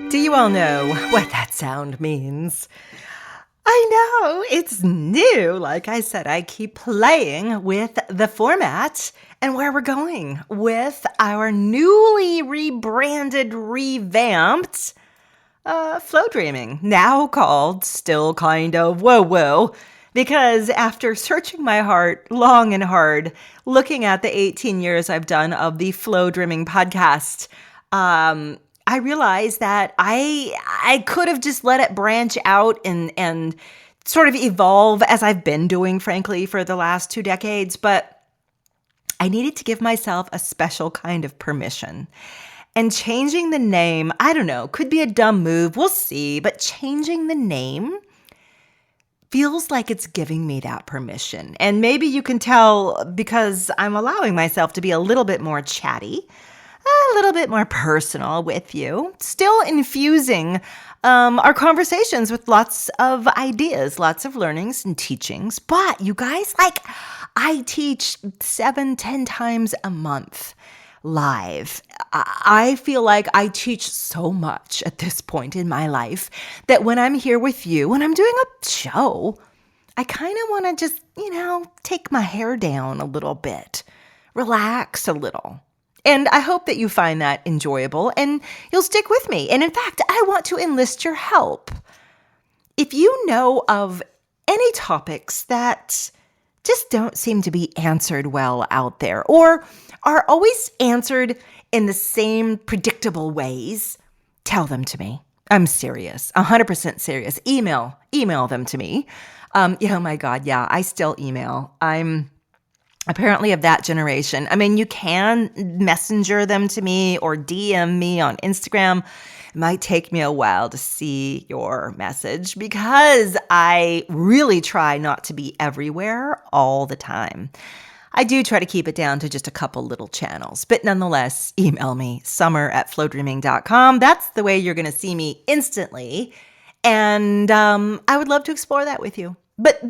Do you all know what that sound means? I know, it's new. Like I said, I keep playing with the format and where we're going with our newly rebranded, revamped Flowdreaming, now called Still Kind of Whoa Whoa, because after searching my heart long and hard, looking at the 18 years I've done of the Flowdreaming podcast, I realized that I could have just let it branch out and sort of evolve as I've been doing, frankly, for the last 2 decades, but I needed to give myself a special kind of permission. And changing the name, I don't know, could be a dumb move, we'll see, but changing the name feels like it's giving me that permission. And maybe you can tell because I'm allowing myself to be a little bit more chatty, a little bit more personal with you, still infusing our conversations with lots of ideas, lots of learnings and teachings. But you guys, like, I teach 7-10 times a month live. I feel like I teach so much at this point in my life that when I'm here with you, when I'm doing a show, I kind of want to just, take my hair down a little bit, relax a little. And I hope that you find that enjoyable and you'll stick with me. And in fact, I want to enlist your help. If you know of any topics that just don't seem to be answered well out there or are always answered in the same predictable ways, tell them to me. I'm serious, 100% serious. Email them to me. Oh my God, yeah, I still email. I'm apparently of that generation. I mean, you can messenger them to me or DM me on Instagram. It might take me a while to see your message because I really try not to be everywhere all the time. I do try to keep it down to just a couple little channels, but nonetheless, email me, summer@flowdreaming.com. That's the way you're going to see me instantly. And I would love to explore that with you. But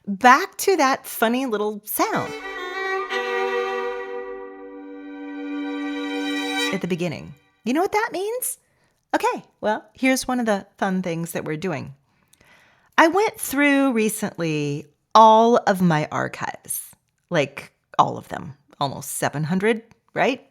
back to that funny little sound at the beginning. You know what that means? Okay, well, here's one of the fun things that we're doing. I went through recently all of my archives, like all of them, almost 700, right?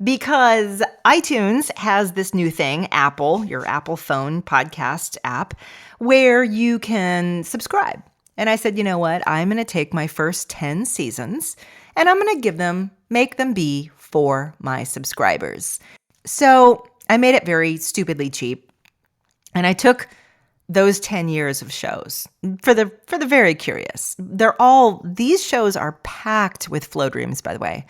Because iTunes has this new thing, Apple, your Apple phone podcast app, where you can subscribe. And I said, you know what? I'm going to take my first 10 seasons and I'm going to make them be for my subscribers. So I made it very stupidly cheap. And I took those 10 years of shows for the very curious. These shows are packed with flow dreams, by the way.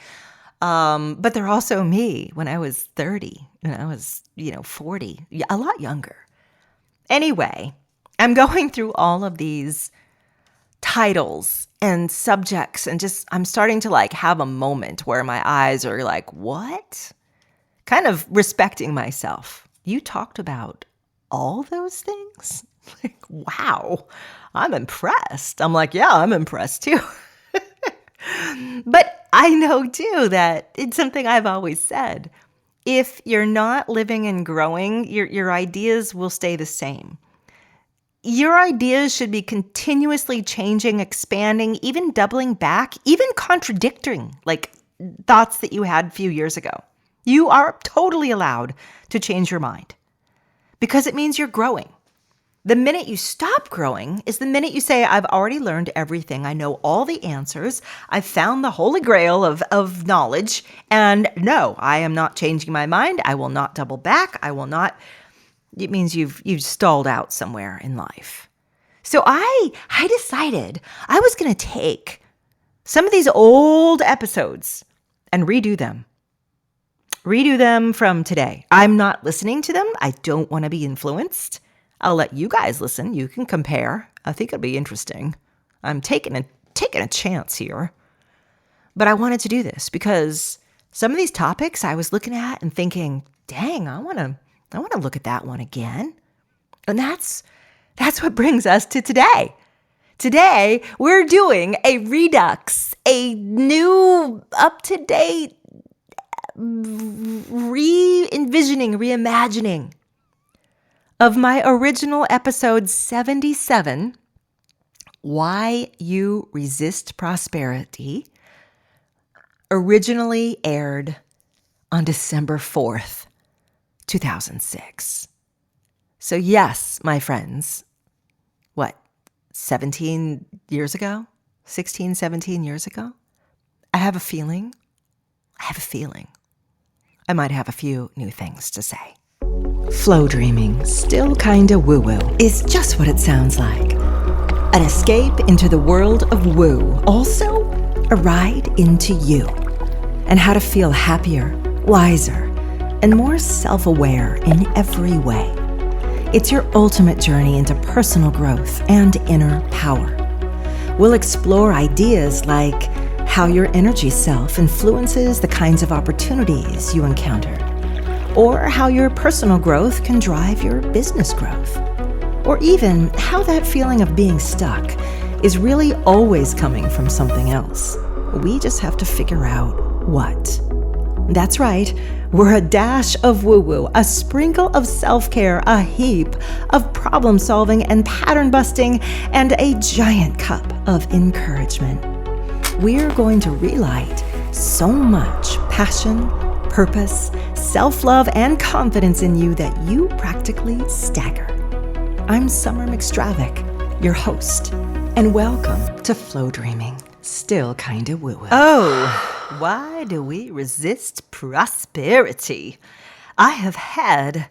But they're also me when I was 30, when I was, 40, a lot younger. Anyway, I'm going through all of these titles and subjects and I'm starting to have a moment where my eyes are like, what? Kind of respecting myself. You talked about all those things? Wow, I'm impressed. I'm like, yeah, I'm impressed too. But I know too that it's something I've always said. If you're not living and growing, your ideas will stay the same. Your ideas should be continuously changing, expanding, even doubling back, even contradicting thoughts that you had a few years ago. You are totally allowed to change your mind because it means you're growing. The minute you stop growing is the minute you say, I've already learned everything. I know all the answers. I've found the holy grail of knowledge. And no, I am not changing my mind. I will not double back. I will not. It means you've stalled out somewhere in life. So I decided I was going to take some of these old episodes and redo them. Redo them from today. I'm not listening to them. I don't want to be influenced. I'll let you guys listen. You can compare. I think it'll be interesting. I'm taking a chance here. But I wanted to do this because some of these topics I was looking at and thinking, dang, I want to look at that one again. And that's what brings us to today. Today, we're doing a redux, a new, up-to-date, re-envisioning, reimagining of my original episode 77, Why You Resist Prosperity, originally aired on December 4th, 2006. So yes, my friends, 17 years ago? 16, 17 years ago? I have a feeling I might have a few new things to say. Flow dreaming, still kinda woo-woo, is just what it sounds like. An escape into the world of woo. Also, a ride into you and how to feel happier, wiser, and more self-aware in every way. It's your ultimate journey into personal growth and inner power. We'll explore ideas like how your energy self influences the kinds of opportunities you encounter, or how your personal growth can drive your business growth, or even how that feeling of being stuck is really always coming from something else. We just have to figure out what. That's right. We're a dash of woo-woo, a sprinkle of self-care, a heap of problem-solving and pattern-busting, and a giant cup of encouragement. We're going to relight so much passion, purpose, self-love, and confidence in you that you practically stagger. I'm Summer McStravick, your host, and welcome to Flow Dreaming, still kinda woo-woo. Oh, why do we resist prosperity? I have had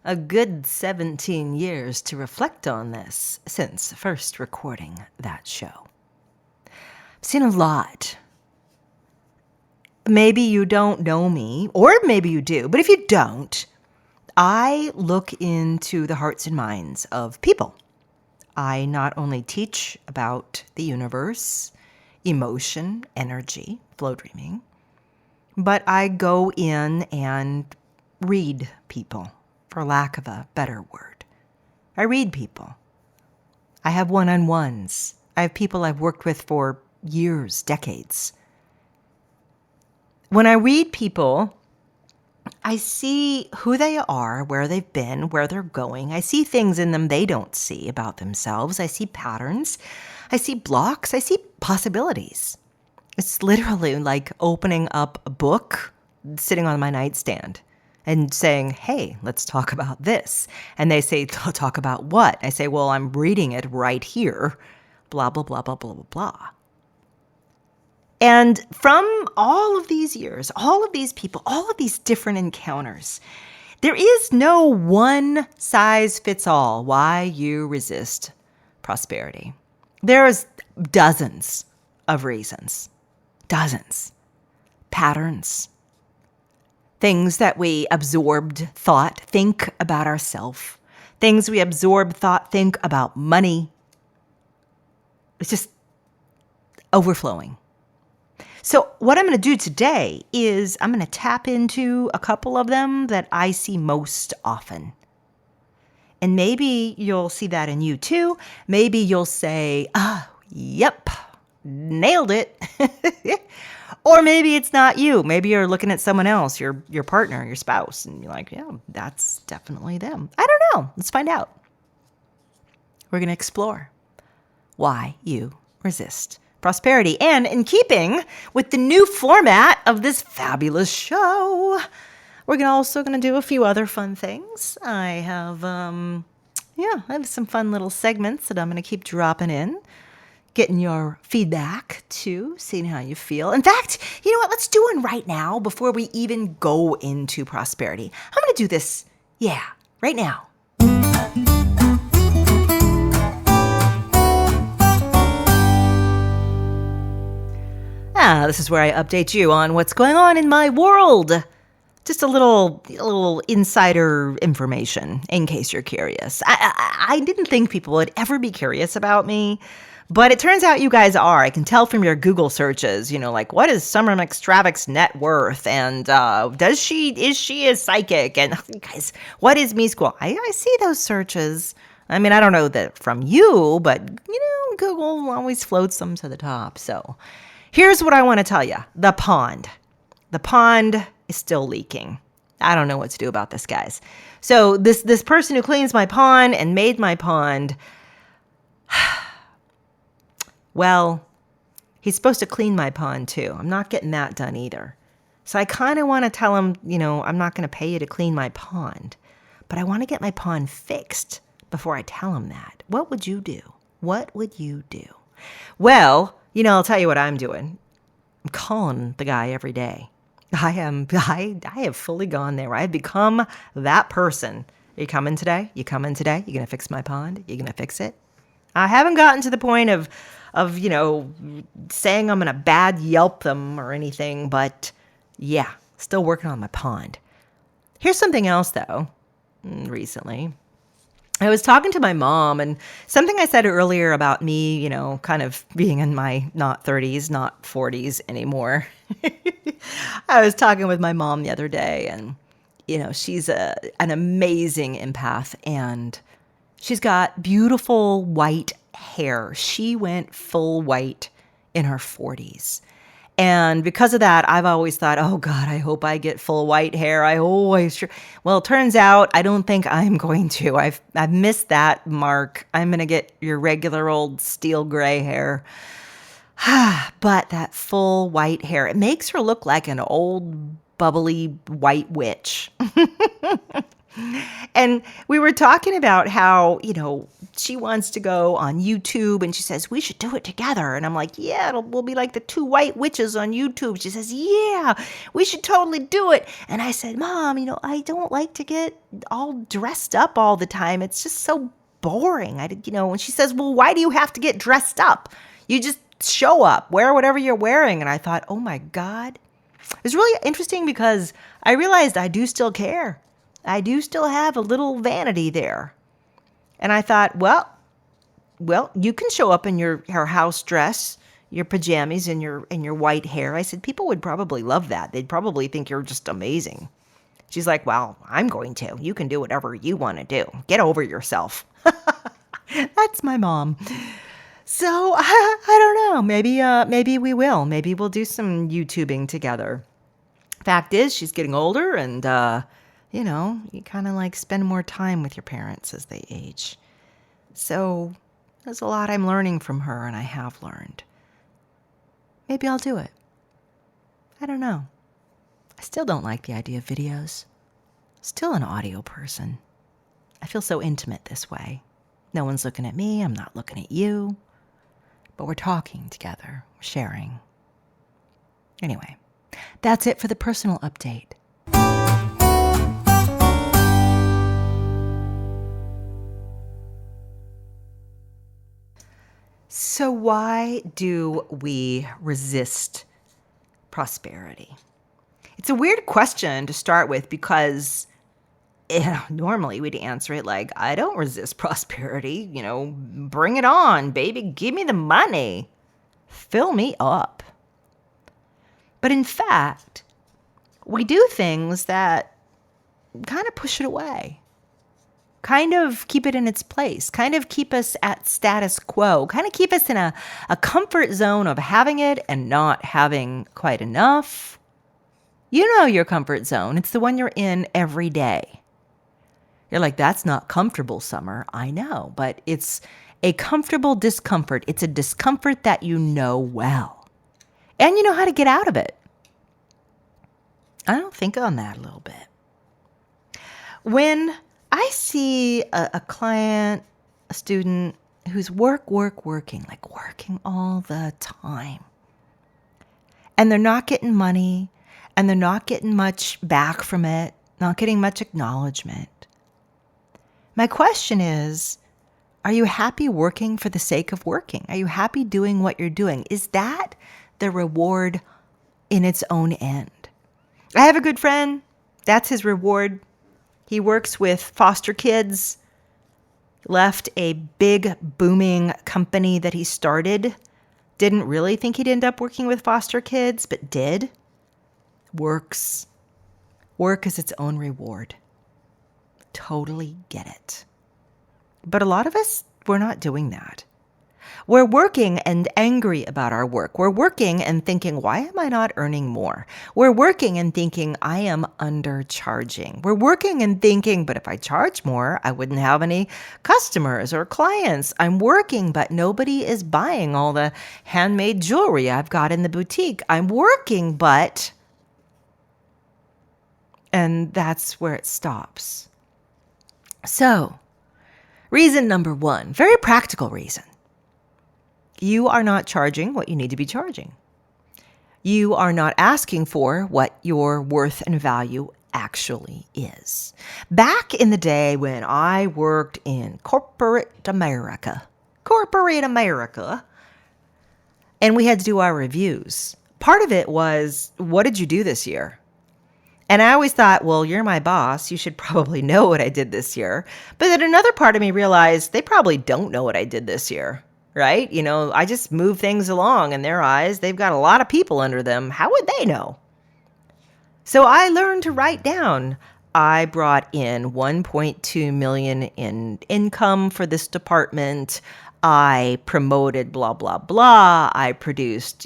a good 17 years to reflect on this since first recording that show. I've seen a lot. Maybe you don't know me, or maybe you do, but if you don't, I look into the hearts and minds of people. I not only teach about the universe, emotion, energy, flow dreaming, but I go in and read people, for lack of a better word. I read people. I have one-on-ones. I have people I've worked with for years, decades. When I read people, I see who they are, where they've been, where they're going. I see things in them they don't see about themselves. I see patterns. I see blocks. I see possibilities. It's literally like opening up a book, sitting on my nightstand and saying, hey, let's talk about this. And they say, talk about what? I say, well, I'm reading it right here, blah, blah, blah, blah, blah, blah, blah. And from all of these years, all of these people, all of these different encounters, there is no one size fits all why you resist prosperity. There's dozens of reasons, dozens, patterns, things that we absorbed thought, think about ourselves, things we absorb thought, think about money. It's just overflowing. So what I'm going to do today is I'm going to tap into a couple of them that I see most often. And maybe you'll see that in you too. Maybe you'll say, yep, nailed it. Or maybe it's not you. Maybe you're looking at someone else, your partner, your spouse, and you're like, yeah, that's definitely them. I don't know. Let's find out. We're going to explore why you resist prosperity. And in keeping with the new format of this fabulous show, we're also going to do a few other fun things. I have some fun little segments that I'm going to keep dropping in, getting your feedback too, seeing how you feel. In fact, you know what? Let's do one right now before we even go into prosperity. I'm going to do this, right now. This is where I update you on what's going on in my world. Just a little insider information in case you're curious. I didn't think people would ever be curious about me, but it turns out you guys are. I can tell from your Google searches, like what is Summer McStravick's net worth? And is she a psychic? And guys, what is me school? I see those searches. I mean, I don't know that from you, but Google always floats them to the top. So here's what I want to tell you. The pond. The pond is still leaking. I don't know what to do about this, guys. So this person who cleans my pond and made my pond, well, he's supposed to clean my pond too. I'm not getting that done either. So I kind of want to tell him, I'm not going to pay you to clean my pond, but I want to get my pond fixed before I tell him that. What would you do? What would you do? Well, I'll tell you what I'm doing. I'm calling the guy every day. I have fully gone there. I've become that person. Are you coming today? You coming today? You going to fix my pond? You going to fix it? I haven't gotten to the point of saying I'm going to bad Yelp them or anything, but yeah, still working on my pond. Here's something else, though, recently. I was talking to my mom, and something I said earlier about me, kind of being in my not 30s, not 40s anymore. I was talking with my mom the other day, and, she's an amazing empath, and she's got beautiful white hair. She went full white in her 40s. And because of that, I've always thought, oh God, I hope I get full white hair. Well, it turns out I don't think I'm going to. I've missed that mark. I'm going to get your regular old steel gray hair. But that full white hair, it makes her look like an old bubbly white witch. And we were talking about how, she wants to go on YouTube, and she says, we should do it together. And I'm like, yeah, we'll be like the two white witches on YouTube. She says, yeah, we should totally do it. And I said, Mom, I don't like to get all dressed up all the time. It's just so boring. And she says, well, why do you have to get dressed up? You just show up, wear whatever you're wearing. And I thought, oh my God. It was really interesting because I realized I do still care. I do still have a little vanity there. And I thought, well, you can show up in your house dress, your pajamas, and your white hair. I said, people would probably love that. They'd probably think you're just amazing. She's like, well, I'm going to. You can do whatever you want to do. Get over yourself. That's my mom. So I don't know. Maybe we will. Maybe we'll do some YouTubing together. Fact is, she's getting older, and you kind of like spend more time with your parents as they age. So there's a lot I'm learning from her, and I have learned. Maybe I'll do it. I don't know. I still don't like the idea of videos. Still an audio person. I feel so intimate this way. No one's looking at me. I'm not looking at you. But we're talking together. We're sharing. Anyway, that's it for the personal update. So why do we resist prosperity? It's a weird question to start with because normally we'd answer it like, I don't resist prosperity. Bring it on, baby. Give me the money. Fill me up. But in fact, we do things that kind of push it away. Kind of keep it in its place, kind of keep us at status quo, kind of keep us in a comfort zone of having it and not having quite enough. You know your comfort zone. It's the one you're in every day. You're like, that's not comfortable, Summer. I know, but it's a comfortable discomfort. It's a discomfort that you know well. And you know how to get out of it. I don't think on that a little bit. When I see a client, a student who's working all the time. And they're not getting money, and they're not getting much back from it, not getting much acknowledgement. My question is, are you happy working for the sake of working? Are you happy doing what you're doing? Is that the reward in its own end? I have a good friend. That's his reward. He works with foster kids, left a big booming company that he started. Didn't really think he'd end up working with foster kids, but did. Work is its own reward. Totally get it. But a lot of us, we're not doing that. We're working and angry about our work. We're working and thinking, why am I not earning more? We're working and thinking, I am undercharging. We're working and thinking, but if I charge more, I wouldn't have any customers or clients. I'm working, but nobody is buying all the handmade jewelry I've got in the boutique. I'm working, but... And that's where it stops. So, reason number one, very practical reason. You are not charging what you need to be charging. You are not asking for what your worth and value actually is. Back in the day when I worked in corporate America, and we had to do our reviews, part of it was, what did you do this year? And I always thought, well, you're my boss. You should probably know what I did this year. But then another part of me realized they probably don't know what I did this year. Right? You know, I just move things along in their eyes. They've got a lot of people under them. How would they know? So I learned to write down. I brought in 1.2 million in income for this department. I promoted blah, blah, blah. I produced,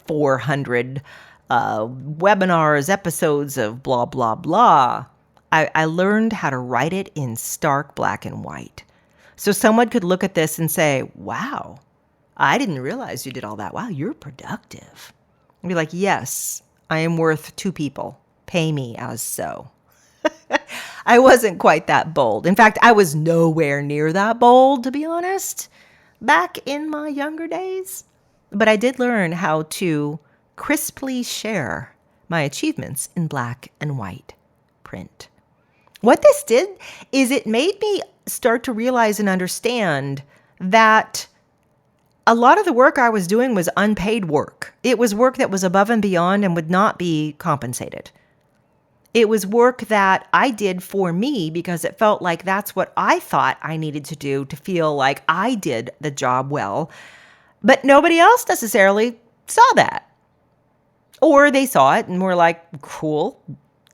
400 webinars, episodes of blah, blah, blah. I learned how to write it in stark black and white. So someone could look at this and say, wow, I didn't realize you did all that. Wow, you're productive. And be like, yes, I am worth 2 people. Pay me as so. I wasn't quite that bold. In fact, I was nowhere near that bold, to be honest, back in my younger days. But I did learn how to crisply share my achievements in black and white print. What this did is it made me start to realize and understand that a lot of the work I was doing was unpaid work. It was work that was above and beyond and would not be compensated. It was work that I did for me because it felt like that's what I thought I needed to do to feel like I did the job well. But nobody else necessarily saw that. Or they saw it and were like, cool,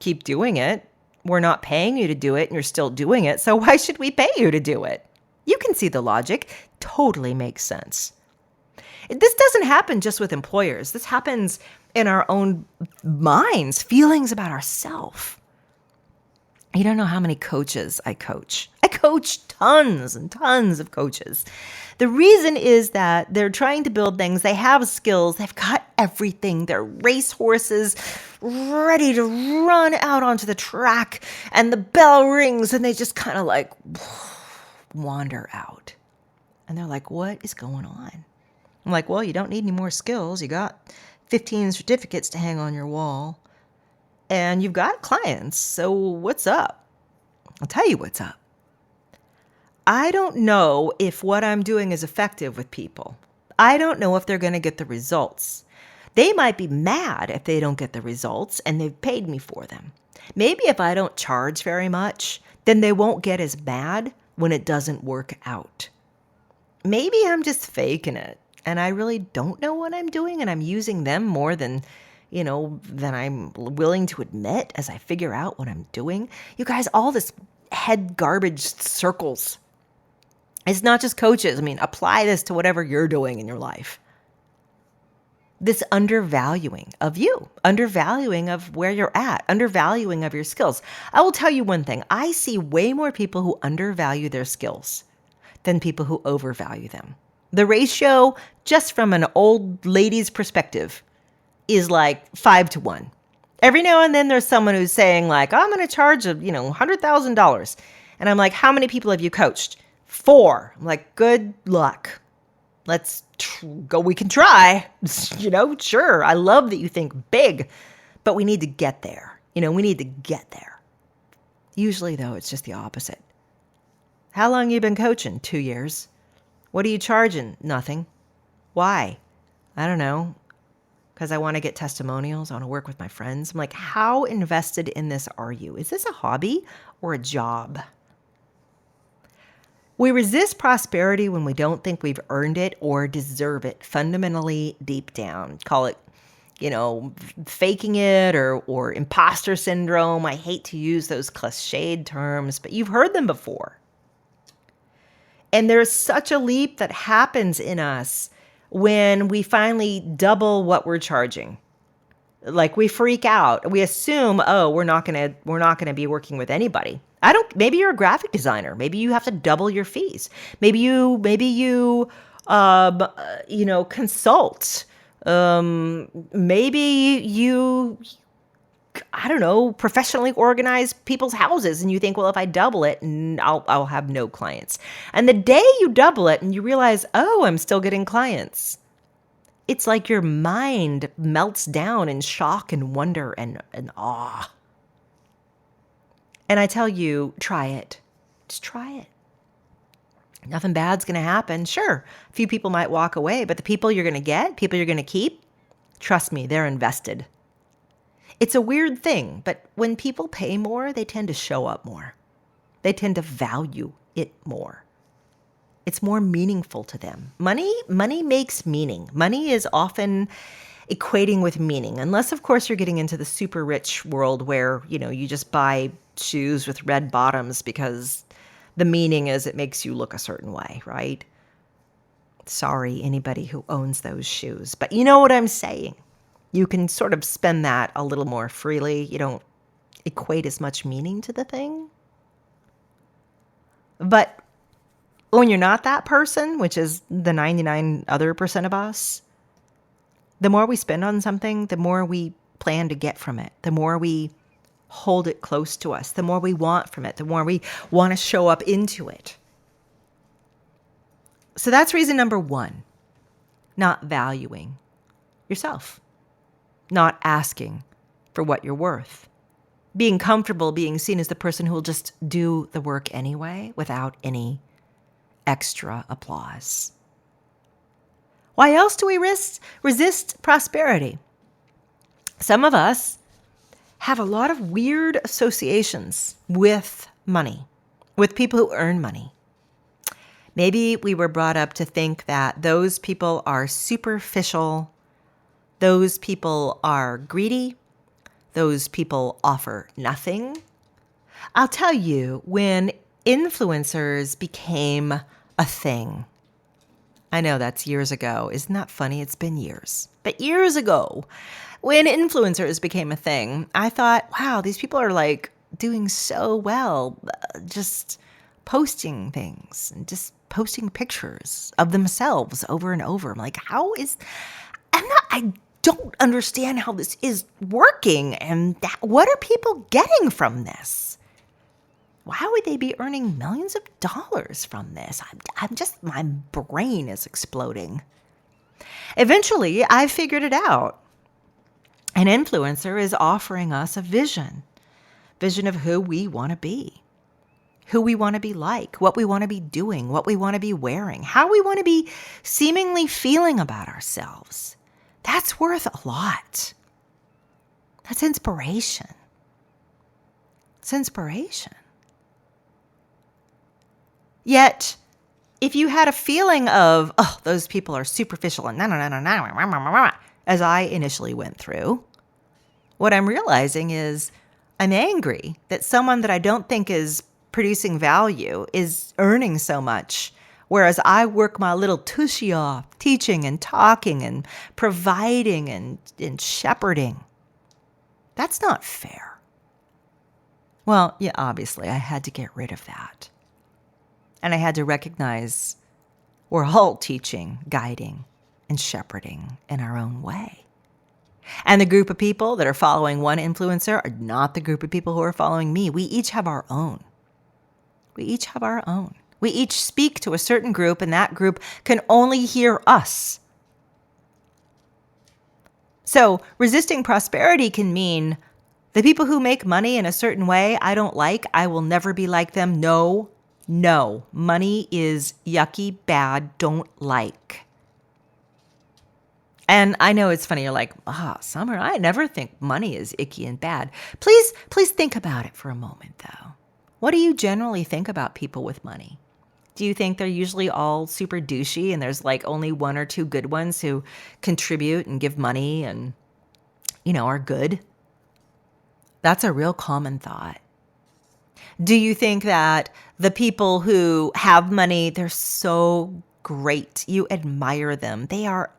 keep doing it. We're not paying you to do it and you're still doing it. So why should we pay you to do it? You can see the logic. Totally makes sense. This doesn't happen just with employers. This happens in our own minds, feelings about ourselves. You don't know how many coaches I coach. I coach tons and tons of coaches. The reason is that they're trying to build things. They have skills. They've got everything. They're racehorses ready to run out onto the track, and the bell rings and they just kind of like wander out. And they're like, what is going on? I'm like, well, you don't need any more skills. You got 15 certificates to hang on your wall. And you've got clients, so what's up? I'll tell you what's up. I don't know if what I'm doing is effective with people. I don't know if they're going to get the results. They might be mad if they don't get the results and they've paid me for them. Maybe if I don't charge very much, then they won't get as mad when it doesn't work out. Maybe I'm just faking it and I really don't know what I'm doing and I'm using them more than I'm willing to admit as I figure out what I'm doing. You guys, all this head garbage circles. It's not just coaches. I mean, apply this to whatever you're doing in your life. This undervaluing of you, undervaluing of where you're at, undervaluing of your skills. I will tell you one thing. I see way more people who undervalue their skills than people who overvalue them. The ratio, just from an old lady's perspective, is like 5-1. Every now and then there's someone who's saying like, I'm going to charge $100,000. And I'm like, how many people have you coached? 4. I'm like, good luck. Let's go. We can try, sure. I love that you think big, but we need to get there. We need to get there. Usually though, it's just the opposite. How long you been coaching? 2 years. What are you charging? Nothing. Why? I don't know. Because I want to get testimonials. I want to work with my friends. I'm like, how invested in this are you? Is this a hobby or a job? We resist prosperity when we don't think we've earned it or deserve it fundamentally deep down. Call it, faking it or imposter syndrome. I hate to use those cliched terms, but you've heard them before. And there's such a leap that happens in us when we finally double what we're charging. Like we freak out. We assume, oh, we're not gonna be working with anybody. Maybe you're a graphic designer. Maybe you have to double your fees. Maybe you consult. Maybe you, I don't know, professionally organize people's houses and you think, well, if I double it, I'll have no clients. And the day you double it and you realize, oh, I'm still getting clients, it's like your mind melts down in shock and wonder and awe. And I tell you, try it. Just try it. Nothing bad's going to happen. Sure, a few people might walk away, but the people you're going to get, people you're going to keep, trust me, they're invested. It's a weird thing, but when people pay more, they tend to show up more. They tend to value it more. It's more meaningful to them. Money makes meaning. Money is often equating with meaning, unless, of course, you're getting into the super rich world where, you just buy shoes with red bottoms because the meaning is it makes you look a certain way, right? Sorry, anybody who owns those shoes. But you know what I'm saying. You can sort of spend that a little more freely. You don't equate as much meaning to the thing. But when you're not that person, which is the 99 other percent of us, the more we spend on something, the more we plan to get from it, the more we hold it close to us, the more we want from it, the more we want to show up into it. So that's reason number one, not valuing yourself, not asking for what you're worth, being comfortable being seen as the person who will just do the work anyway without any extra applause. Why else do we resist prosperity? Some of us have a lot of weird associations with money, with people who earn money. Maybe we were brought up to think that those people are superficial, those people are greedy, those people offer nothing. I'll tell you, when influencers became a thing, I know that's years ago. Isn't that funny? It's been years. But years ago, when influencers became a thing, I thought, wow, these people are like doing so well, just posting things and just posting pictures of themselves over and over. I'm like, I don't understand how this is working. And what are people getting from this? Why would they be earning millions of dollars from this? My brain is exploding. Eventually, I figured it out. An influencer is offering us a vision of who we want to be, who we want to be like, what we want to be doing, what we want to be wearing, how we want to be seemingly feeling about ourselves. That's worth a lot. That's inspiration. It's inspiration. Yet, if you had a feeling of, oh, those people are superficial and as I initially went through, what I'm realizing is I'm angry that someone that I don't think is producing value is earning so much, whereas I work my little tushy off, teaching and talking and providing and shepherding. That's not fair. Well, yeah, obviously, I had to get rid of that. And I had to recognize we're all teaching, guiding, and shepherding in our own way. And the group of people that are following one influencer are not the group of people who are following me. We each have our own. We each have our own. We each speak to a certain group, and that group can only hear us. So resisting prosperity can mean the people who make money in a certain way I don't like, I will never be like them. No. Money is yucky, bad, don't like. And I know it's funny. You're like, Summer, I never think money is icky and bad. Please think about it for a moment, though. What do you generally think about people with money? Do you think they're usually all super douchey and there's like only one or two good ones who contribute and give money and, are good? That's a real common thought. Do you think that the people who have money, they're so great, you admire them? They are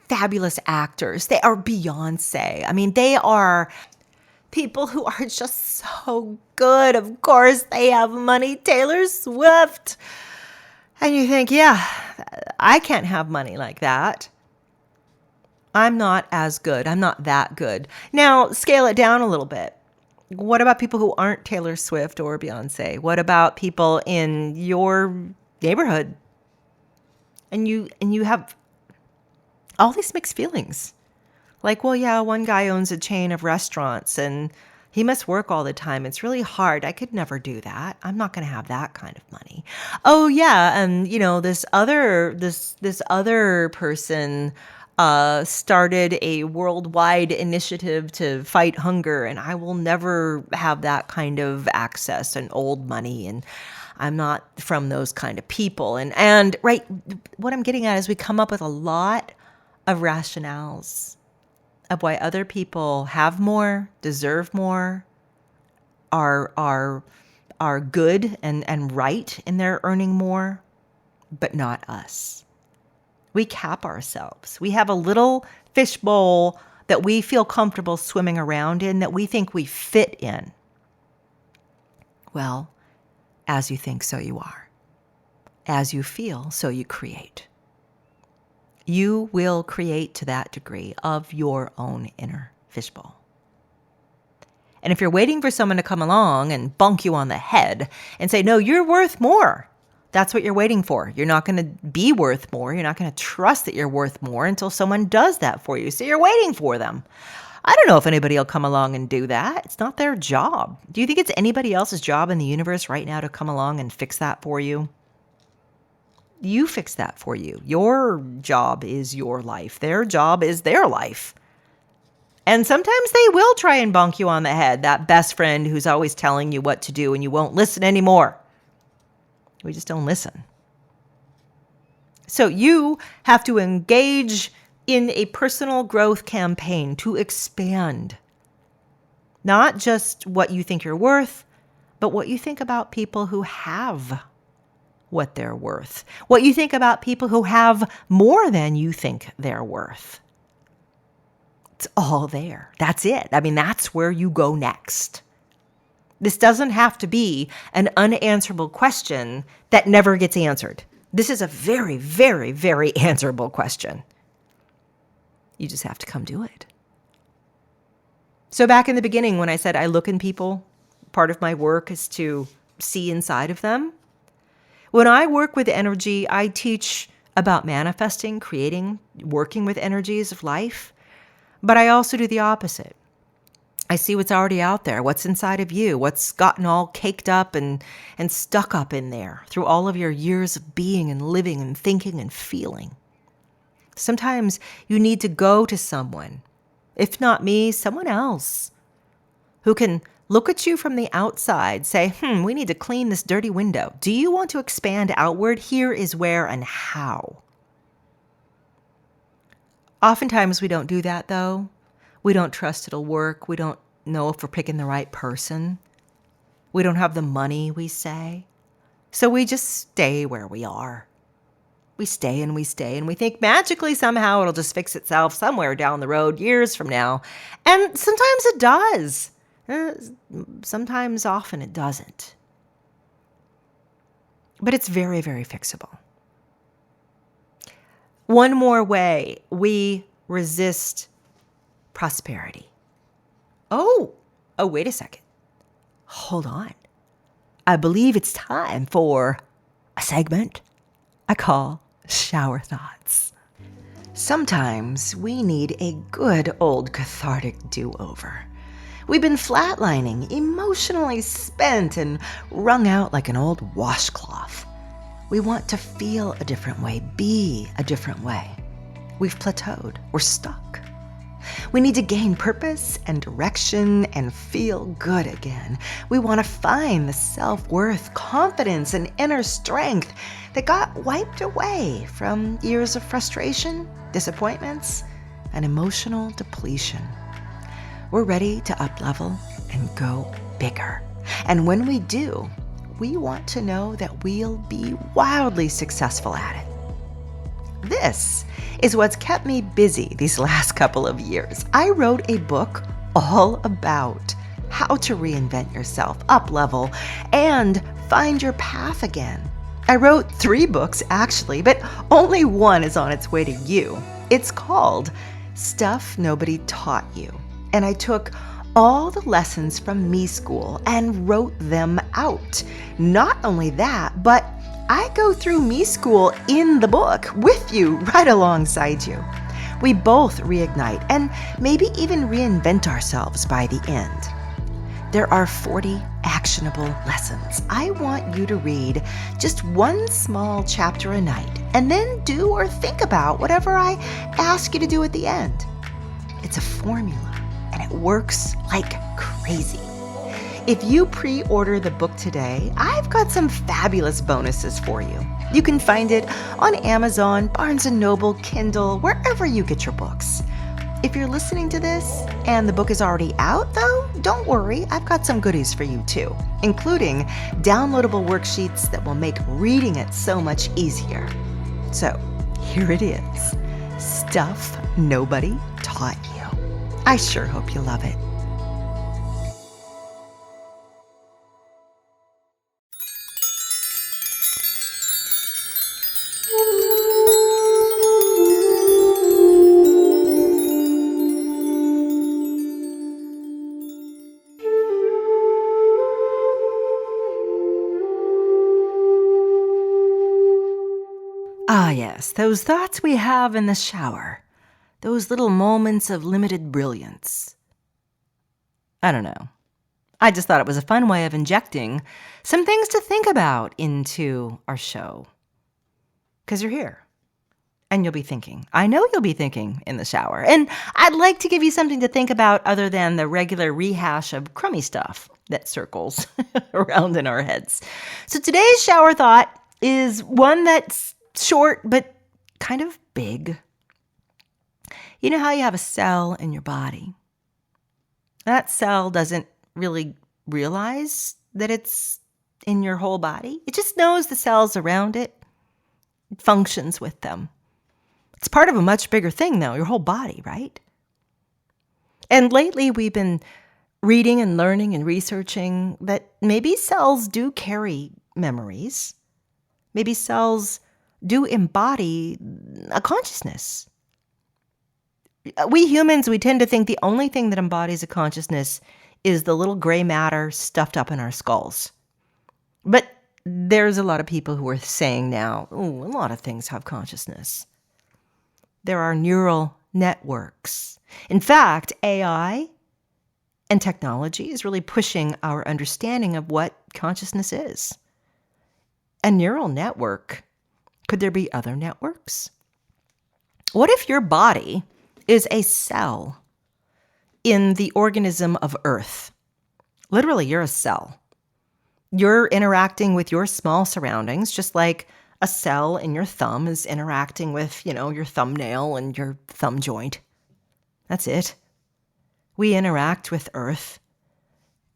fabulous actors. They are Beyonce. I mean, they are people who are just so good. Of course, they have money. Taylor Swift. And you think, yeah, I can't have money like that. I'm not as good. I'm not that good. Now, scale it down a little bit. What about people who aren't Taylor Swift or Beyonce? What about people in your neighborhood? And you have all these mixed feelings. Like, well, yeah, one guy owns a chain of restaurants and he must work all the time. It's really hard. I could never do that. I'm not going to have that kind of money. Oh, yeah, and this other person started a worldwide initiative to fight hunger, and I will never have that kind of access and old money, and I'm not from those kind of people. And right, what I'm getting at is we come up with a lot of rationales of why other people have more, deserve more, are good and right in their earning more, but not us. We cap ourselves. We have a little fishbowl that we feel comfortable swimming around in, that we think we fit in. Well, as you think, so you are. As you feel, so you create. You will create to that degree of your own inner fishbowl. And if you're waiting for someone to come along and bonk you on the head and say, no, you're worth more, that's what you're waiting for. You're not going to be worth more. You're not going to trust that you're worth more until someone does that for you. So you're waiting for them. I don't know if anybody will come along and do that. It's not their job. Do you think it's anybody else's job in the universe right now to come along and fix that for you? You fix that for you. Your job is your life. Their job is their life. And sometimes they will try and bonk you on the head, that best friend who's always telling you what to do and you won't listen anymore. We just don't listen. So you have to engage in a personal growth campaign to expand not just what you think you're worth, but what you think about people who have what they're worth, what you think about people who have more than you think they're worth. It's all there. That's it. I mean, that's where you go next. This doesn't have to be an unanswerable question that never gets answered. This is a very, very, very answerable question. You just have to come do it. So back in the beginning, when I said I look in people, part of my work is to see inside of them. When I work with energy, I teach about manifesting, creating, working with energies of life. But I also do the opposite. I see what's already out there, what's inside of you, what's gotten all caked up and stuck up in there through all of your years of being and living and thinking and feeling. Sometimes you need to go to someone, if not me, someone else, who can look at you from the outside, say, we need to clean this dirty window. Do you want to expand outward? Here is where and how. Oftentimes we don't do that, though. We don't trust it'll work. We don't know if we're picking the right person. We don't have the money, we say. So we just stay where we are. We stay and we think magically somehow it'll just fix itself somewhere down the road years from now. And sometimes it does. Sometimes, often it doesn't. But it's very, very fixable. One more way we resist prosperity. Oh, wait a second. Hold on. I believe it's time for a segment I call Shower Thoughts. Sometimes we need a good old cathartic do-over. We've been flatlining, emotionally spent and wrung out like an old washcloth. We want to feel a different way, be a different way. We've plateaued. We're stuck. We need to gain purpose and direction and feel good again. We want to find the self-worth, confidence, and inner strength that got wiped away from years of frustration, disappointments, and emotional depletion. We're ready to up-level and go bigger. And when we do, we want to know that we'll be wildly successful at it. This is what's kept me busy these last couple of years. I wrote a book all about how to reinvent yourself, up-level, and find your path again. I wrote 3 books, actually, but only one is on its way to you. It's called Stuff Nobody Taught You. And I took all the lessons from me school and wrote them out. Not only that, but I go through me school in the book with you, right alongside you. We both reignite and maybe even reinvent ourselves by the end. There are 40 actionable lessons. I want you to read just one small chapter a night and then do or think about whatever I ask you to do at the end. It's a formula and it works like crazy. If you pre-order the book today, I've got some fabulous bonuses for you. You can find it on Amazon, Barnes & Noble, Kindle, wherever you get your books. If you're listening to this and the book is already out, though, don't worry, I've got some goodies for you too, including downloadable worksheets that will make reading it so much easier. So, here it is. Stuff Nobody Taught You. I sure hope you love it. Ah, yes, those thoughts we have in the shower. Those little moments of limited brilliance. I don't know. I just thought it was a fun way of injecting some things to think about into our show. Because you're here. And you'll be thinking. I know you'll be thinking in the shower. And I'd like to give you something to think about other than the regular rehash of crummy stuff that circles around in our heads. So today's shower thought is one that's short, but kind of big. You know how you have a cell in your body? That cell doesn't really realize that it's in your whole body. It just knows the cells around it. It functions with them. It's part of a much bigger thing, though, your whole body, right? And lately we've been reading and learning and researching that maybe cells do carry memories. Maybe cells do embody a consciousness. We humans, we tend to think the only thing that embodies a consciousness is the little gray matter stuffed up in our skulls. But there's a lot of people who are saying now, a lot of things have consciousness. There are neural networks. In fact, AI and technology is really pushing our understanding of what consciousness is. A neural network. Could there be other networks? What if your body is a cell in the organism of Earth? Literally, you're a cell. You're interacting with your small surroundings, just like a cell in your thumb is interacting with, your thumbnail and your thumb joint. That's it. We interact with Earth.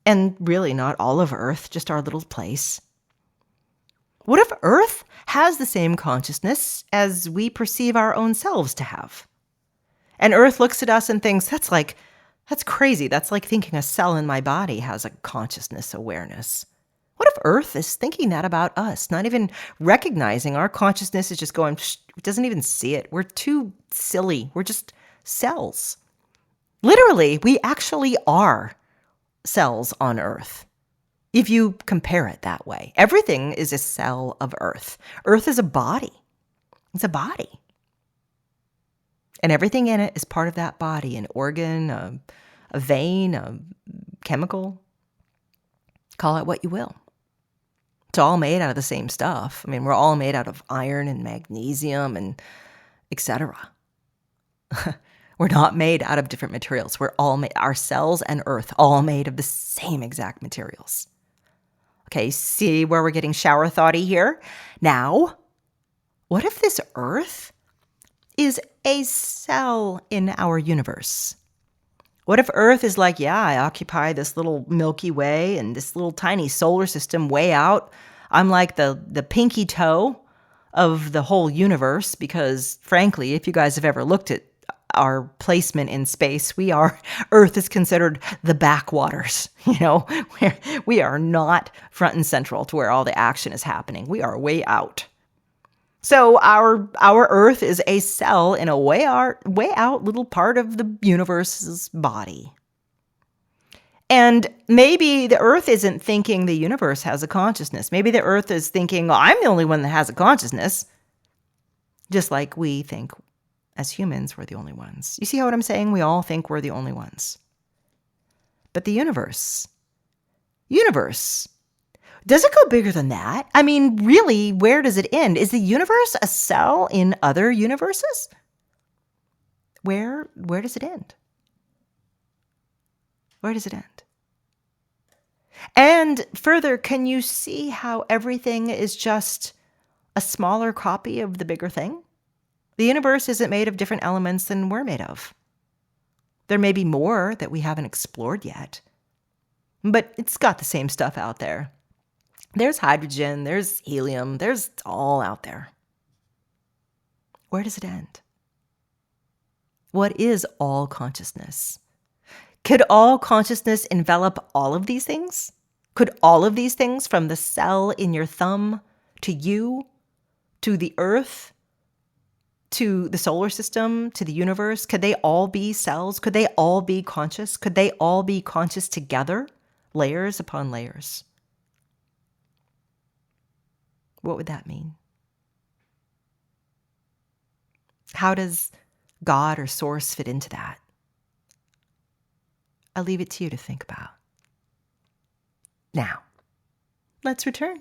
And really not all of Earth, just our little place. What if Earth has the same consciousness as we perceive our own selves to have? And Earth looks at us and thinks, that's crazy. That's like thinking a cell in my body has a consciousness awareness. What if Earth is thinking that about us, not even recognizing our consciousness is just going, it doesn't even see it. We're too silly. We're just cells. Literally, we actually are cells on Earth. If you compare it that way, everything is a cell of Earth. Earth is a body. It's a body. And everything in it is part of that body, an organ, a vein, a chemical. Call it what you will. It's all made out of the same stuff. I mean, we're all made out of iron and magnesium and etc. We're not made out of different materials. We're all made, our cells and Earth, all made of the same exact materials. Okay, see where we're getting shower thoughty here? Now, what if this Earth is a cell in our universe? What if Earth is like, yeah, I occupy this little Milky Way and this little tiny solar system way out. I'm like the pinky toe of the whole universe because, frankly, if you guys have ever looked at our placement in space, Earth is considered the backwaters, where we are not front and central to where all the action is happening. We are way out. So our Earth is a cell in a way out little part of the universe's body. And maybe the Earth isn't thinking the universe has a consciousness. Maybe the Earth is thinking, well, I'm the only one that has a consciousness. Just like we think as humans, we're the only ones. You see what I'm saying? We all think we're the only ones. But the universe, does it go bigger than that? I mean, really, where does it end? Is the universe a cell in other universes? Where does it end? Where does it end? And further, can you see how everything is just a smaller copy of the bigger thing? The universe isn't made of different elements than we're made of. There may be more that we haven't explored yet, but it's got the same stuff out there. There's hydrogen, there's helium, there's all out there. Where does it end? What is all consciousness? Could all consciousness envelop all of these things? Could all of these things, from the cell in your thumb to you, to the earth, to the solar system, to the universe, could they all be cells? Could they all be conscious? Could they all be conscious together, layers upon layers? What would that mean? How does God or Source fit into that? I'll leave it to you to think about. Now, let's return.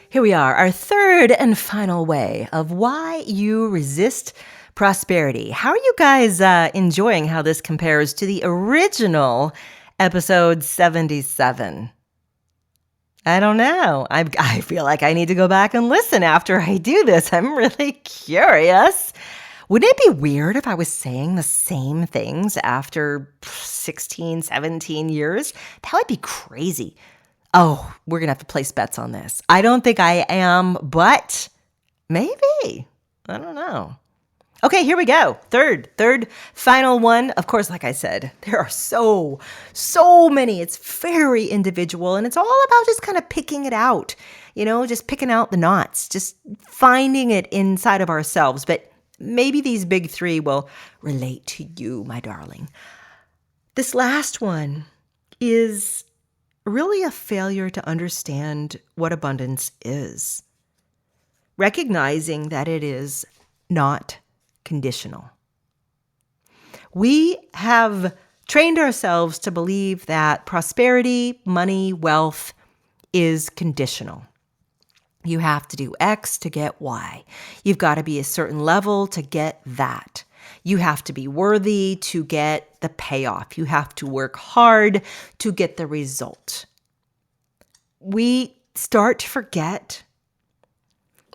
Here we are, our third and final way of why you resist prosperity. How are you guys enjoying how this compares to the original episode 77? I don't know. I feel like I need to go back and listen after I do this. I'm really curious. Wouldn't it be weird if I was saying the same things after 16, 17 years? That would be crazy. Oh, we're going to have to place bets on this. I don't think I am, but maybe. I don't know. Okay, here we go. Third, final one. Of course, like I said, there are so many. It's very individual, and it's all about just kind of picking it out, just picking out the knots, just finding it inside of ourselves. But maybe these big three will relate to you, my darling. This last one is really a failure to understand what abundance is. Recognizing that it is not conditional. We have trained ourselves to believe that prosperity, money, wealth is conditional. You have to do X to get Y. You've got to be a certain level to get that. You have to be worthy to get the payoff. You have to work hard to get the result. We start to forget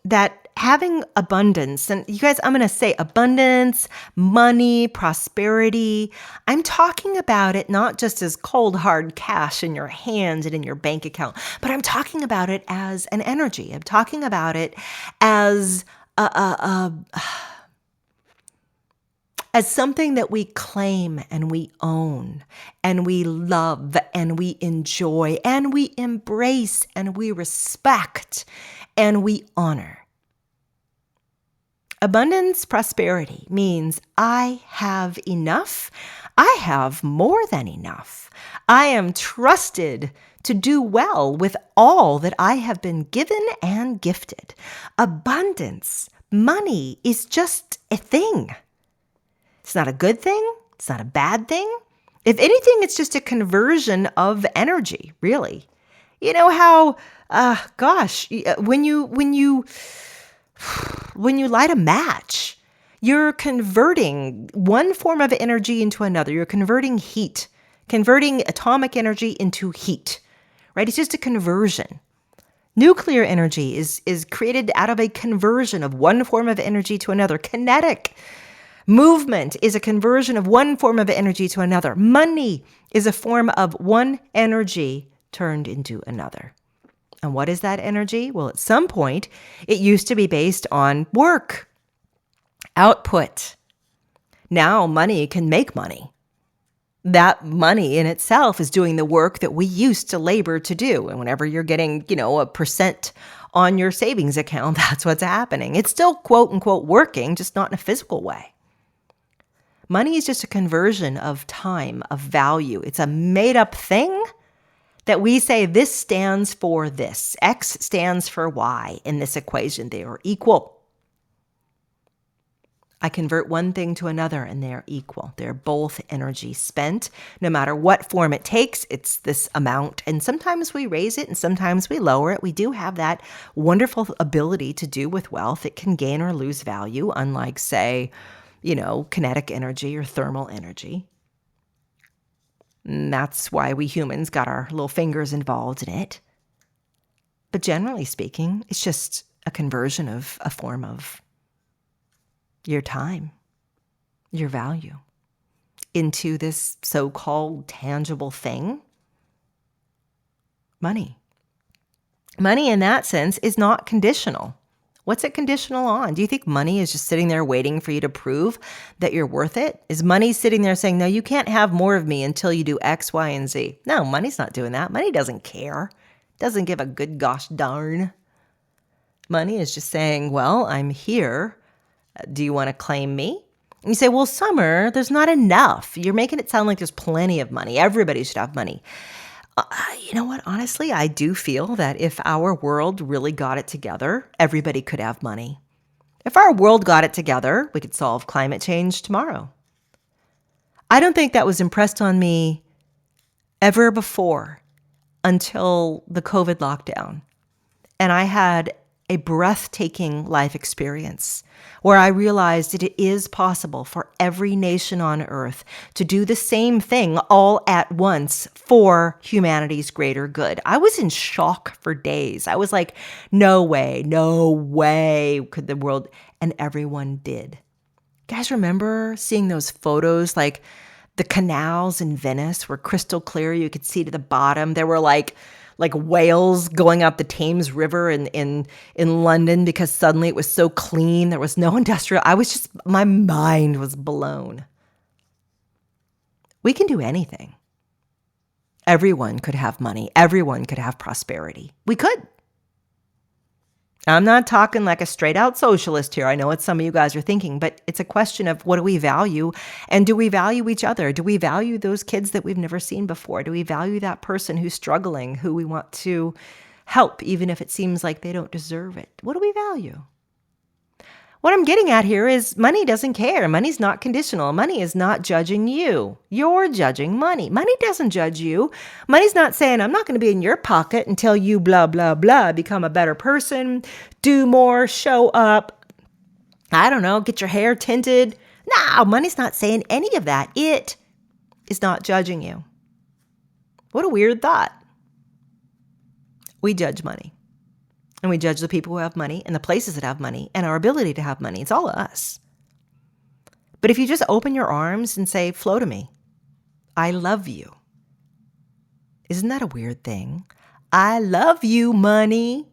that having abundance, and you guys, I'm going to say abundance, money, prosperity. I'm talking about it not just as cold, hard cash in your hands and in your bank account, but I'm talking about it as an energy. I'm talking about it as as something that we claim and we own and we love and we enjoy and we embrace and we respect and we honor. Abundance, prosperity means I have enough. I have more than enough. I am trusted to do well with all that I have been given and gifted. Abundance, money is just a thing. It's not a good thing. It's not a bad thing. If anything, it's just a conversion of energy, really. You know how, when you light a match, you're converting one form of energy into another. You're converting heat, converting atomic energy into heat, right? It's just a conversion. Nuclear energy is created out of a conversion of one form of energy to another. Kinetic movement is a conversion of one form of energy to another. Money is a form of one energy turned into another. And what is that energy? Well, at some point, it used to be based on work, output. Now money can make money. That money in itself is doing the work that we used to labor to do. And whenever you're getting, a percent on your savings account, that's what's happening. It's still quote unquote working, just not in a physical way. Money is just a conversion of time, of value. It's a made up thing that we say this stands for this. X stands for Y in this equation. They are equal. I convert one thing to another and they're equal. They're both energy spent. No matter what form it takes, it's this amount. And sometimes we raise it and sometimes we lower it. We do have that wonderful ability to do with wealth. It can gain or lose value, unlike, say, kinetic energy or thermal energy. And that's why we humans got our little fingers involved in it. But generally speaking, it's just a conversion of a form of your time, your value, into this so-called tangible thing, money. Money in that sense is not conditional. What's it conditional on? Do you think money is just sitting there waiting for you to prove that you're worth it? Is money sitting there saying, no, you can't have more of me until you do X, Y, and Z? No, money's not doing that. Money doesn't care. Doesn't give a good gosh darn. Money is just saying, well, I'm here. Do you want to claim me? And you say, well, Summer, there's not enough. You're making it sound like there's plenty of money. Everybody should have money. You know what? Honestly, I do feel that if our world really got it together, everybody could have money. If our world got it together, we could solve climate change tomorrow. I don't think that was impressed on me ever before until the COVID lockdown. And I had a breathtaking life experience where I realized that it is possible for every nation on earth to do the same thing all at once for humanity's greater good. I was in shock for days. I was like, no way could the world, and everyone did. You guys remember seeing those photos, like the canals in Venice were crystal clear. You could see to the bottom. There were like whales going up the Thames River in London because suddenly it was so clean. There was no industrial. My mind was blown. We can do anything. Everyone could have money. Everyone could have prosperity. We could. I'm not talking like a straight out socialist here. I know what some of you guys are thinking, but it's a question of what do we value, and do we value each other? Do we value those kids that we've never seen before? Do we value that person who's struggling, who we want to help, even if it seems like they don't deserve it? What do we value? What I'm getting at here is money doesn't care. Money's not conditional. Money is not judging you. You're judging money. Money doesn't judge you. Money's not saying, I'm not going to be in your pocket until you blah, blah, blah, become a better person, do more, show up, I don't know, get your hair tinted. No, money's not saying any of that. It is not judging you. What a weird thought. We judge money. And we judge the people who have money and the places that have money and our ability to have money. It's all us. But if you just open your arms and say, flow to me, I love you. Isn't that a weird thing? I love you, money.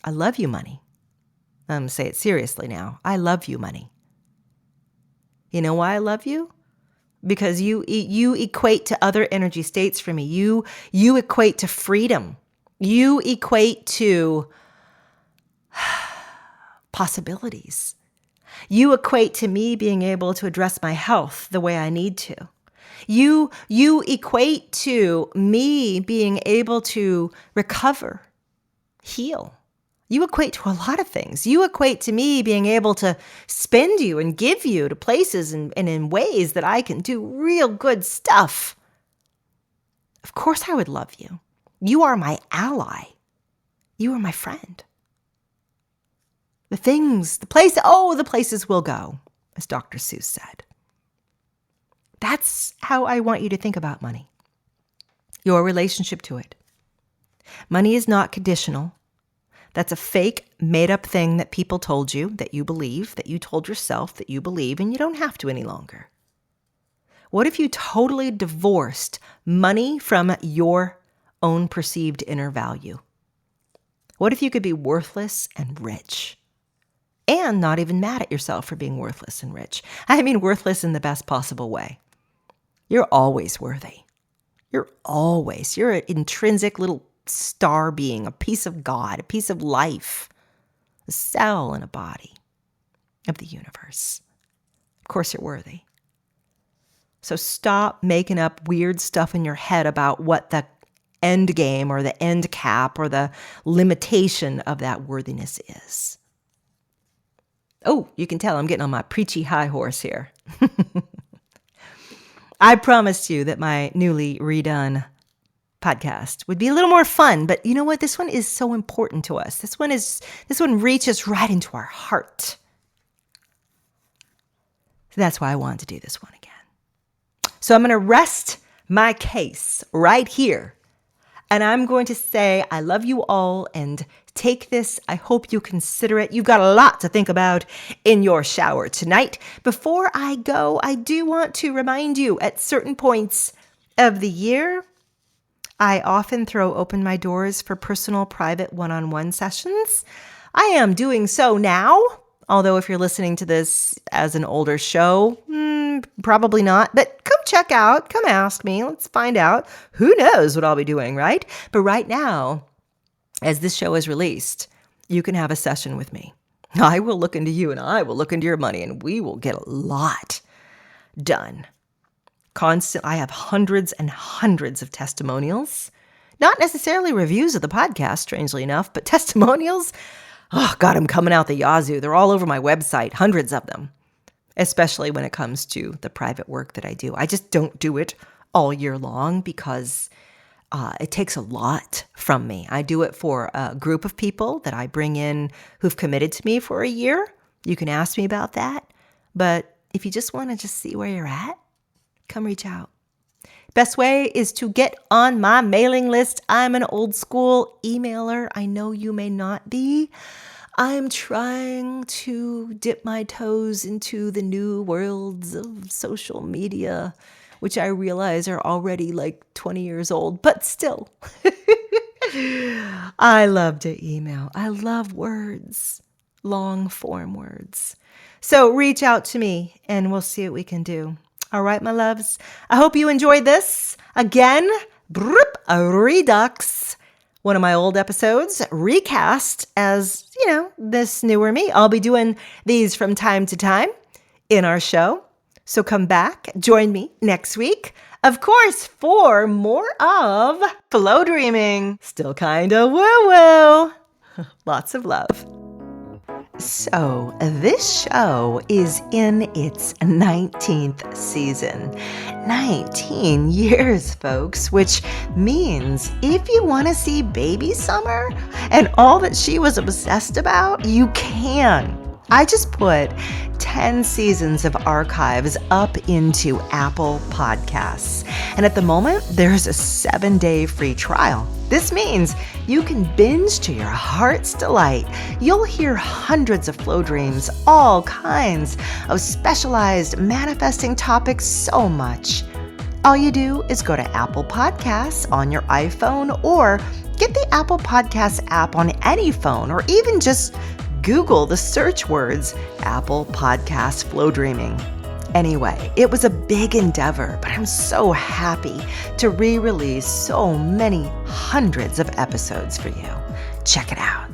I love you, money. I'm going to say it seriously now. I love you, money. You know why I love you? Because you equate to other energy states for me. You equate to freedom. You equate to possibilities. You equate to me being able to address my health the way I need to. You equate to me being able to recover, heal. You equate to a lot of things. You equate to me being able to spend you and give you to places and in ways that I can do real good stuff. Of course I would love you. You are my ally. You are my friend. The places we'll go, as Dr. Seuss said. That's how I want you to think about money. Your relationship to it. Money is not conditional. That's a fake, made-up thing that people told you, that you believe, that you told yourself that you believe, and you don't have to any longer. What if you totally divorced money from your own perceived inner value? What if you could be worthless and rich? And not even mad at yourself for being worthless and rich. I mean worthless in the best possible way. You're always worthy. You're an intrinsic little star being, a piece of God, a piece of life, a cell in a body of the universe. Of course you're worthy. So stop making up weird stuff in your head about what the end game or the end cap or the limitation of that worthiness is. Oh, you can tell I'm getting on my preachy high horse here. I promised you that my newly redone podcast would be a little more fun, but you know what? This one is so important to us. This one reaches right into our heart. So that's why I wanted to do this one again. So I'm going to rest my case right here. And I'm going to say, I love you all and take this. I hope you consider it. You've got a lot to think about in your shower tonight. Before I go, I do want to remind you at certain points of the year, I often throw open my doors for personal, private, one-on-one sessions. I am doing so now. Although if you're listening to this as an older show, probably not. But come check out, come ask me. Let's find out. Who knows what I'll be doing, right? But right now, as this show is released, you can have a session with me. I will look into you and I will look into your money and we will get a lot done. I have hundreds and hundreds of testimonials. Not necessarily reviews of the podcast, strangely enough, but testimonials. Oh, God, I'm coming out the yazoo. They're all over my website, hundreds of them, especially when it comes to the private work that I do. I just don't do it all year long because it takes a lot from me. I do it for a group of people that I bring in who've committed to me for a year. You can ask me about that. But if you just want to just see where you're at, come reach out. Best way is to get on my mailing list. I'm an old school emailer. I know you may not be. I'm trying to dip my toes into the new worlds of social media, which I realize are already like 20 years old, but still. I love to email. I love words, long form words. So reach out to me and we'll see what we can do. All right, my loves. I hope you enjoyed this. Again, a redux, one of my old episodes, recast as, this newer me. I'll be doing these from time to time in our show. So come back, join me next week, of course, for more of Flowdreaming. Still kind of woo-woo. Lots of love. So this show is in its 19th season. 19 years, folks, which means if you want to see Baby Summer and all that she was obsessed about, you can. I just put 10 seasons of archives up into Apple Podcasts. And at the moment, there's a 7-day free trial. This means you can binge to your heart's delight. You'll hear hundreds of flow dreams, all kinds of specialized manifesting topics, so much. All you do is go to Apple Podcasts on your iPhone or get the Apple Podcasts app on any phone, or even just Google the search words Apple Podcast Flowdreaming. Anyway, it was a big endeavor, but I'm so happy to re-release so many hundreds of episodes for you. Check it out.